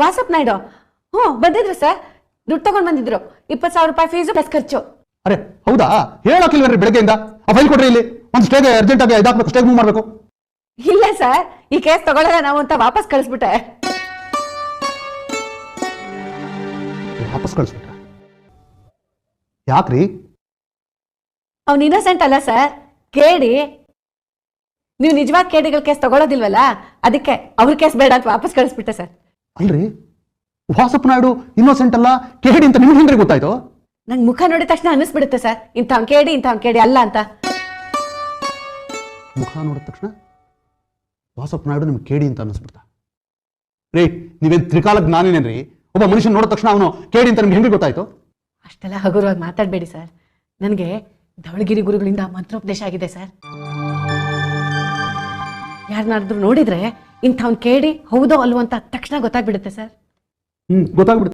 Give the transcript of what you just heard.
ವಾಸಪ್ ನಾಯ್ಡು ಬಂದಿದ್ರು ಸರ್. ದುಡ್ಡು ತಗೊಂಡ್ ಬಂದಿದ್ರು. 20,000 ರೂಪಾಯಿ ಫೀಸು ಪ್ಲಸ್ ಖರ್ಚು. ಅರೆ ಹೌದಾ? ಹೇಳಕ್ಕಿಲ್ವೇನ್ರಿ ಬೆಳಗ್ಗೆಯಿಂದ? ಆ ಫೈಲ್ ಕೊಡ್ರಿ ಇಲ್ಲಿ. ಒಂದು ಸ್ಟೇಗೆ ಅರ್ಜೆಂಟ್ ಆಗಿ ಇದಾಕ್ಬೇಕು, ಸ್ಟೇಗ್ ಮೂವ್ ಮಾಡ್ಬೇಕು. ಇಲ್ಲ ಸರ್, ಈ ಕೇಸ್ ತಗೊಳ್ಳಲ್ಲ ನಾವು ಅಂತ ವಾಪಸ್ ಕಳಿಸ್ಬಿಟ್ಟೆ. ವಾಪಸ್ ಕಳಿಸ್ಬಿಟ್ರ? ಯಾಕ್ರಿ? ಅವ್ನು ಇನ್ನೋಸೆಂಟ್ ಅಲ್ಲ ಸರ್, ಕೇಡಿ. ನೀವು ನಿಜವಾದ ಕೇಡಿಗಳ ಕೇಸ್ ತಗೊಳ್ಳೋದಿಲ್ವಲ್ಲ, ಅದಕ್ಕೆ ಅವ್ರ ಕೇಸ್ ಬೇಡ ಅಂತ ವಾಪಸ್ ಕಳಿಸ್ಬಿಟ್ಟೆ ಸರ್. ಅಲ್ರಿ, ವಾಸಪ್ಪ ನಾಯ್ಡು ಇನ್ನೋಸೆಂಟ್ ಅಲ್ಲ, ಕೇಡಿ ಅಂತ ನಿಮ್ಗೆ ಹೆಂಗ್ರಿ ಗೊತ್ತಾಯ್ತು? ನಂಗೆ ಮುಖ ನೋಡಿದ ತಕ್ಷಣ ಅನಿಸ್ಬಿಡುತ್ತೆ ಸರ್, ಇಂಥವ್ನ್ ಕೇಡಿ ಅಲ್ಲ ಅಂತ. ಮುಖ ನೋಡಿದ ತಕ್ಷಣ ವಾಸಪ್ಪ ನಾಯ್ಡು ನಿಮ್ಗೆ ಕೇಡಿ ಅಂತ ಅನ್ನಿಸ್ಬಿಡ್ತಾ? ರೀ, ನೀವೇನ್ ತ್ರಿಕಾಲ ಜ್ಞಾನಿನೇನ್ರಿ? ಒಬ್ಬ ಮನುಷ್ಯನ ನೋಡಿದ ತಕ್ಷಣ ಅವನು ಕೇಡಿ ಅಂತ ನಿಮ್ಗೆ ಹೆಂಗ್ರಿ ಗೊತ್ತಾಯ್ತು? ಅಷ್ಟೆಲ್ಲ ಹಗುರವಾಗಿ ಮಾತಾಡಬೇಡಿ ಸರ್. ನನಗೆ ಧವಳಗಿರಿ ಗುರುಗಳಿಂದ ಮಂತ್ರೋಪದೇಶ ಆಗಿದೆ ಸರ್. ಯಾರನ್ನಾದ್ರೂ ನೋಡಿದ್ರೆ ಇಂಥವ್ನ್ ಕೇಡಿ ಹೌದೋ ಅಲ್ವೋ ಅಂತ ತಕ್ಷಣ ಗೊತ್ತಾಗ್ಬಿಡುತ್ತೆ ಸರ್. ಗೊತ್ತಾಗ್ಬಿಡುತ್ತೆ.